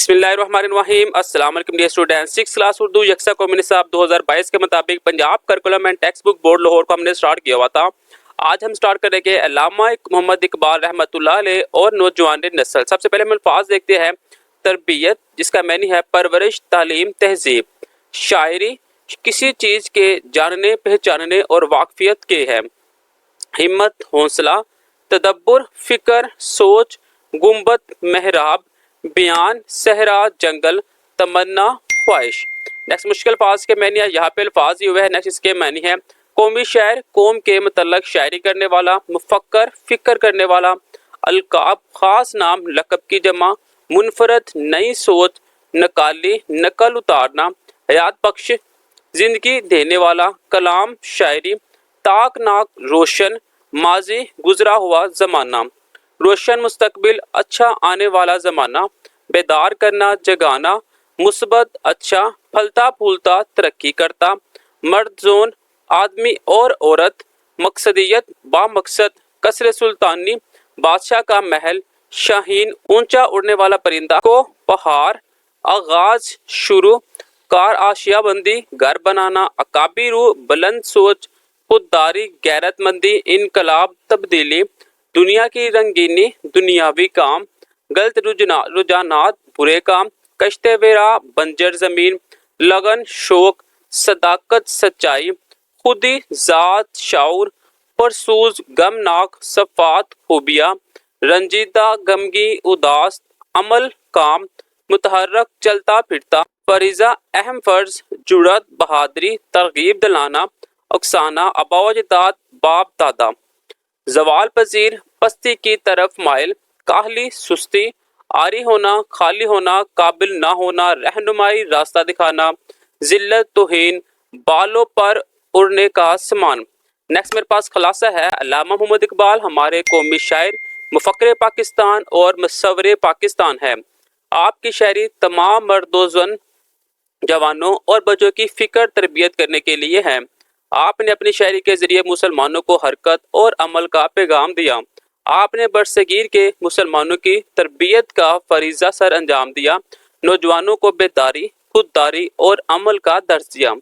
बिस्मिल्लाहिर्रहमानिर्रहीम। अस्सलाम वालेकुम डियर स्टूडेंट्स। 6 क्लास उर्दू यकसा कौमी निसाब 2022 के मुताबिक Punjab curriculum and text book board Lahore को हमने स्टार्ट किया हुआ था। आज हम स्टार्ट करेंगे अल्लामा मोहम्मद इकबाल रहमतुल्लाह अलैह और नौजवान नस्ल। सबसे पहले हम अल्फाज देखते हैं। तरबियत, जिसका मैनी है परवरिश, तालीम, तहजीब। शायरी किसी चीज़ के जानने, पहचानने और वाकफियत के है। हिम्मत, हौसला, तदब्बर, फिक्र, सोच, गुंबद, महराब, बयान, सहरा, जंगल, तमन्ना, ख्वाहिश। नेक्स्ट मुश्किल अल्फाज के मैनी है, यहाँ पे अल्फाज ही हुए हैं। नेक्स्ट इसके मैनी है कौमी शायर, कौम के मतलब शायरी करने वाला। मुफक्कर, फिक्र करने वाला। अलकाब, खास नाम, लकब की जमा। मुनफरद, नई सोच, नकाली, नकल उतारना। हयात बख्श, जिंदगी देने वाला। कलाम, शायरी। ताकनाक, रोशन, माजी, गुजरा हुआ ज़माना। रोशन मुस्तकबिल, अच्छा आने वाला ज़माना। बेदार करना, जगाना। मुस्बत, अच्छा, फलता फूलता, तरक्की करता। मर्द जोन, आदमी और औरत। मकसदियत, बामकसद, कसर सुल्तानी, बादशाह का महल। शाहीन, ऊंचा उड़ने वाला परिंदा। को, पहाड़। आगाज, शुरू। कार, आशियाबंदी, घर बनाना। अकाबिरू, बुलंद सोच, खुददारी, गैरतमंदी। इनकलाब, तब्दीली। दुनिया की रंगीनी, दुनियावी काम। गलत रुझानात, बुरे काम। कश्ते वेरा, बंजर जमीन। लगन, शौक। सदाकत, सच्चाई। खुदी, जात, शाऊर। परसूज, गमनाक। सफात, खूबिया। रंजीदा, गमगी, उदास। अमल, काम। मुतहर्रक, चलता फिरता। फरीजा, अहम फर्ज। जुड़त, बहादुरी, तरगीब दिलाना। अक्साना, अबावजदाद, बाप दादा। जवाल पजीर, पस्ती की तरफ माइल। काहली, सुस्ती। आरी होना, खाली होना, काबिल ना होना। रहनुमाई, रास्ता दिखाना। जिल्लत, तौहीन, बालों पर उड़ने का समान। नेक्स्ट मेरे पास खुलासा है। अल्लामा मोहम्मद इकबाल हमारे कौमी शायर, मुफक्किर पाकिस्तान और मुसव्विर पाकिस्तान है। आपकी शायरी तमाम मर्दोजन, जवानों और बच्चों की फिक्र तरबियत करने के लिए है। आपने अपनी शायरी के जरिए मुसलमानों को हरकत और अमल का पैगाम दिया। आपने बरसगीर के मुसलमानों की तरबियत का फरीजा सर अंजाम दिया। नौजवानों को बेदारी, खुददारी और अमल का दर्ज दिया।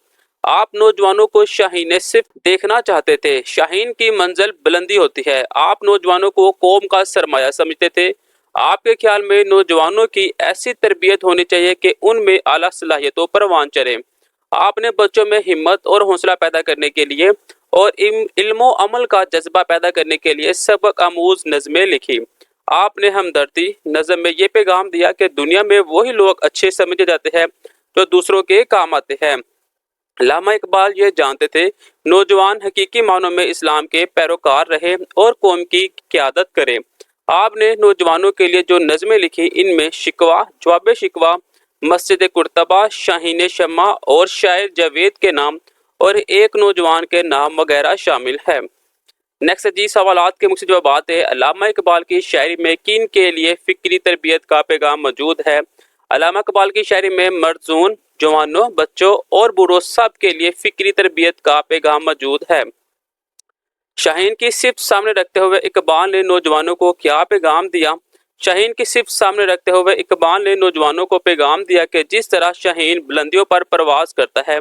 आप नौजवानों को शाहीन सिर्फ देखना चाहते थे। शाहीन की मंजिल बुलंदी होती है। आप नौजवानों को कौम का सरमाया समझते थे। आपके ख्याल में नौजवानों की ऐसी तरबियत होनी चाहिए कि उनमें आला सलाहियतों पर परवान चढ़े। आपने बच्चों में हिम्मत और हौसला पैदा करने के लिए और इल्मो अमल का जज्बा पैदा करने के लिए सबक आमूज नज़में लिखी। आपने हमदर्दी नज़म में ये पैगाम दिया कि दुनिया में वही लोग अच्छे समझे जाते हैं जो दूसरों के काम आते हैं। अल्लामा इकबाल ये जानते थे नौजवान हकीकी मानों में इस्लाम के पैरोकार रहे और कौम की क़यादत करे। आपने नौजवानों के लिए जो नज़में लिखी, इनमें शिकवा, जवाब शिकवा, मस्जिद कुर्तबा, शाहीन शम्मा और शायर जावेद के नाम और एक नौजवान के नाम वगैरह शामिल है। नेक्स्ट जी सवालात के मुख्य जवाबात है। अल्लामा इकबाल की शायरी में किन के लिए फिक्री तरबियत का पैगाम मौजूद है। अल्लामा इकबाल की शायरी में मर्जून, जवानों, बच्चों और बूढ़ों सब के लिए फिक्री तरबियत का पैगाम मौजूद है। शाहीन की सिफ्त सामने रखते हुए इकबाल ने नौजवानों को क्या पैगाम दिया। शाहीन की सिफ्त सामने रखते हुए इकबाल ने नौजवानों को पैगाम दिया कि जिस तरह शाहीन बुलंदियों पर परवाज करता है,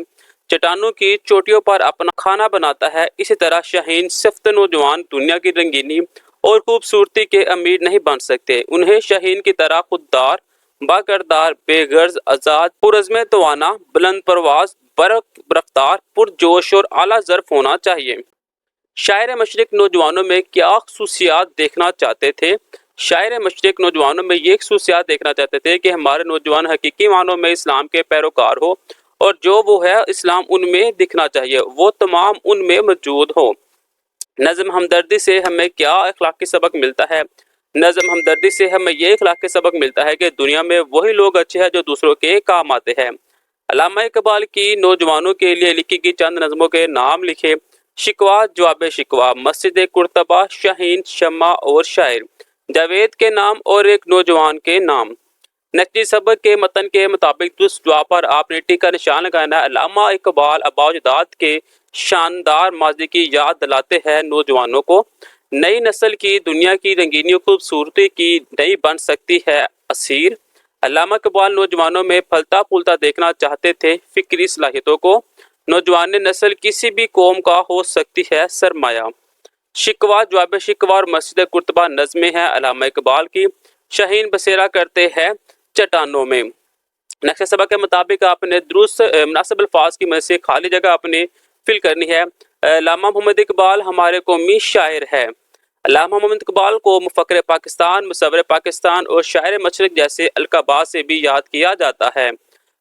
चट्टानों की चोटियों पर अपना खाना बनाता है, इसी तरह शाहीन सिफ्त नौजवान दुनिया की रंगीनी और खूबसूरती के अमीर नहीं बन सकते। उन्हें शाहीन की तरह खुददार, बाकरदार, बेगर्ज, आज़ाद, पुरज़्म तवाना, बुलंद परवाज, बरक रफ्तार, पुरजोश और आला ज़र्फ होना चाहिए। शायर मशरिक नौजवानों में क्या खसूसियात देखना चाहते थे। शायर मशरिक नौजवानों में ये खसूसियात देखना चाहते थे कि हमारे नौजवान हकीकी मानों में इस्लाम के पैरोकार हो और जो वो है इस्लाम उनमें दिखना चाहिए, वो तमाम उनमें मौजूद हो। नज़म हमदर्दी से हमें क्या अखलाकी सबक मिलता है। नज़म हमदर्दी से हमें ये अखलाकी सबक मिलता है कि दुनिया में वही लोग अच्छे हैं जो दूसरों के काम आते हैं। अल्लामा इकबाल की नौजवानों के लिए लिखी गई चंद नज़मों के नाम लिखे। शिकवा, जवाब शिकवा, मस्जिद कुर्तबा, शाहीन शम्मा और शायर, जावेद के नाम और एक नौजवान के नाम। नकली सबक के मतन के मुताबिक उस जवाब पर आपने टिका निशान लगाना। अल्लामा इकबाल अबावजदाद के शानदार माजी की याद दिलाते हैं नौजवानों को। नई नस्ल की दुनिया की रंगीनी खूबसूरती की नहीं बन सकती है असीर। अल्लामा इकबाल नौजवानों में फलता फूलता देखना चाहते थे फिक्री सलाहियतों को। नौजवान नस्ल किसी भी कौम का हो सकती है सरमाया। शिकवा जवाब शिकवा और मस्जिद कुर्तबा नज़में है अल्लामा इकबाल की। शाहीन बसेरा करते हैं चट्टानों में। नेक्स्ट सबक के मुताबिक आपने दुरुस्त मुनासिब अल्फाज की मदद से खाली जगह अपनी फिल करनी है। अल्लामा मोहम्मद इकबाल हमारे कौमी शायर है। अल्लामा मोहम्मद इकबाल को मुफक्र पाकिस्तान, मुसव्विर पाकिस्तान और शायर मशरिक जैसे अलकाबात से भी याद किया जाता है।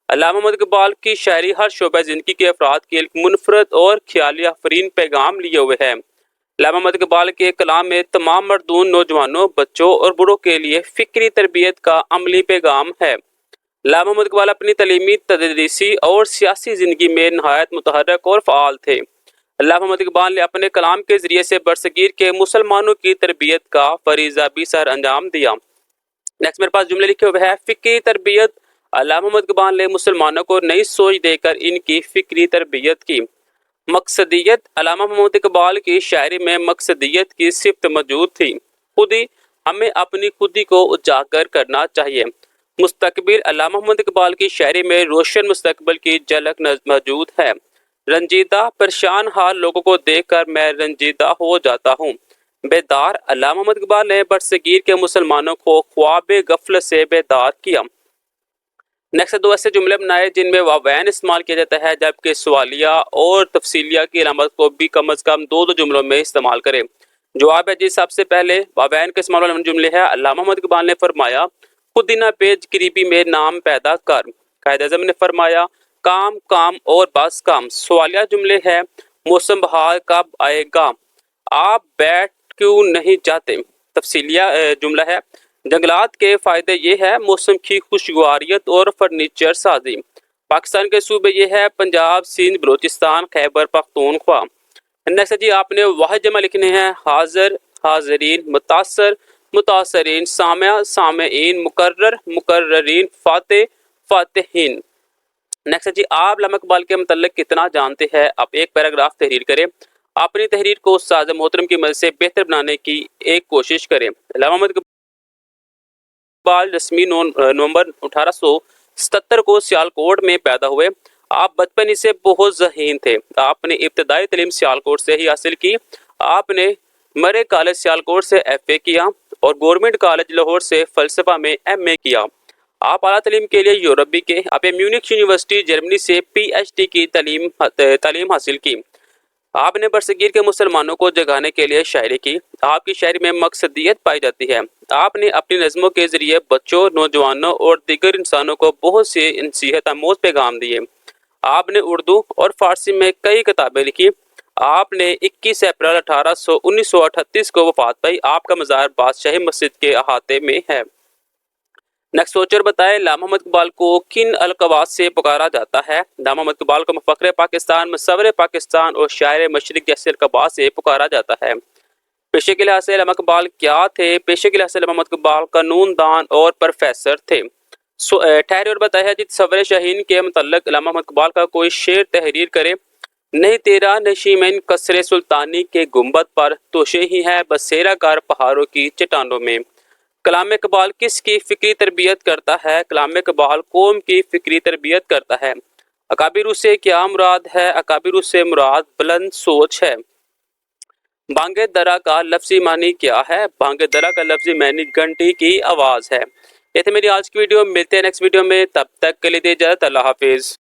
अल्लामा मोहम्मद इकबाल की शायरी हर शोबे ज़िंदगी के अफराद के एक मुनफरद और ख्याली आफरीन पैगाम लिए हुए है। अल्लामा मोहम्मद इकबाल के कलाम में तमाम मर्दून नौजवानों, बच्चों और बूढ़ों के लिए फ़िक्री तरबियत का अमली पैगाम है। अल्लामा मोहम्मद इकबाल अपनी तलीमी, तदरीसी और सियासी ज़िंदगी में नहायत मुतहर्रिक और फ़आल थे। अल्लामा मोहम्मद इकबाल ने अपने कलाम के ज़रिए से बरसगीर के मुसलमानों की तरबियत का फरीज़ा भी सर अंजाम दिया। नेक्स्ट मेरे पास जुमले लिखे हुए हैं। फ़िक्री तरबियत अल्लामा मोहम्मद इकबाल ने मुसलमानों को नई सोच देकर इनकी फ़िक्री तरबियत की। मकसदियत अल्लामा मोहम्मद इकबाल की शायरी में मकसदियत की सिफ्त मौजूद थी। खुदी हमें अपनी खुदी को उजागर करना चाहिए। मुस्तकबिल अल्लामा मोहम्मद इकबाल की शायरी में रोशन मुस्तकबिल की झलक मौजूद है। रंजीदा परेशान हाल लोगों को देखकर मैं रंजीदा हो जाता हूँ। बेदार अल्लामा मोहम्मद इकबाल ने बरसगीर के मुसलमानों को ख्वाब गफलत से बेदार किया। नेक्स्ट दो ऐसे जुमले बनाए जिनमें वावैन इस्तेमाल किया जाता है, जबकि सवालिया और तफसीलिया की अलामत को भी कम अज कम दो जुमलों में इस्तेमाल करें। जवाब है जी, सबसे पहले वावैन के इस्तेमाल वाले जुमले है। अल्लामा मोहम्मद इकबाल ने फरमाया खुद ना पेज गरीबी में नाम पैदा कर। कायद अज़म ने फरमाया काम काम और बस काम। सवालिया जुमले है मौसम बहार कब आएगा, आप बैठ क्यों नहीं जाते। तफसीलिया जुमला है जंगलात के फ़ायदे ये है मौसम की खुशगवारियत और फर्नीचर साजी। पाकिस्तान के सूबे ये है पंजाब, सिंध, बलूचिस्तान, खैबर पख्तूनख्वा। नेक्स्ट जी, आपने वाहिद जमा लिखने हैं हाजिर, हाजरीन, मुतासर, मुतासरीन, सामिया, सामेईन, मुकर्रर, मुकर्ररीन, फाते, फातिहीन। नेक्स्ट जी, आप अल्लामा इकबाल के मतलब कितना जानते हैं। आप एक पैराग्राफ तहरीर करें। अपनी तहरीर को उस्ताद मोहतरम की मदद से बेहतर बनाने की एक कोशिश करें। अल्लामा मोहम्मद इकबाल रस्मी नवंबर 1877 को सियालकोट में पैदा हुए। आप बचपन ही से बहुत ज़हीन थे। आपने इब्तदाई तालीम सियालकोट से ही हासिल की। आपने मरे कॉलेज सियालकोट से FA किया और गवर्नमेंट कॉलेज लाहौर से फ़लसफ़ा में MA किया। आप आला तालीम के लिए यूरोप भी गए। आपने म्यूनिख यूनिवर्सिटी जर्मनी से PhD की तालीम हासिल की। आपने बरसगीर के मुसलमानों को जगाने के लिए शायरी की। आपकी शायरी में मकसदियत पाई जाती है। आपने अपनी नज़मों के ज़रिए बच्चों, नौजवानों और दीगर इंसानों को बहुत से नसीहत आमोज़ पैगाम दिए। आपने उर्दू और फ़ारसी में कई किताबें लिखी। आपने 21 अप्रैल 1938 को वफ़ात पाई। आपका मज़ार बादशाही मस्जिद के अहाते में है। नेक्स्ट सोचर बताएं अल्लामा मोहम्मद इकबाल को किन अलक़ाबात से पुकारा जाता है। अल्लामा मोहम्मद इकबाल को मुफ़क्र पाकिस्तान, मुसव्विर पाकिस्तान और शायर मशरिक जैसे अलक़ाबात से पुकारा जाता है। पेशे के लिहाज से अल्लामा इकबाल क्या थे। पेशे के लिहाज से अल्लामा मोहम्मद इकबाल कानून दान और प्रोफेसर थे। ठहरे और बताया जी, सवर शाहीन के मतलब अल्लामा मोहम्मद इकबाल का कोई शेर तहरीर करे। नहीं तेरा नशीमैन कसरे सुल्तानी के गुंबद पर तोशे ही है बसेरा कार पहाड़ों की चट्टानों में। कलाम इकबाल किसकी फ़िक्री तरबियत करता है। कलाम इकबाल कौम की फ़िक्री तरबियत करता है। अकाबिर से क्या मुराद है। अकाबिर से मुराद बुलंद सोच है। बांगे दरा का लफ्ज़ी मानी क्या है। बांगे दरा का लफ्ज़ी मानी घंटी की आवाज़ है। ये थी मेरी आज की वीडियो। मिलते हैं नेक्स्ट वीडियो में, तब तक के लिए दे इजाज़त। अल्लाह हाफिज़।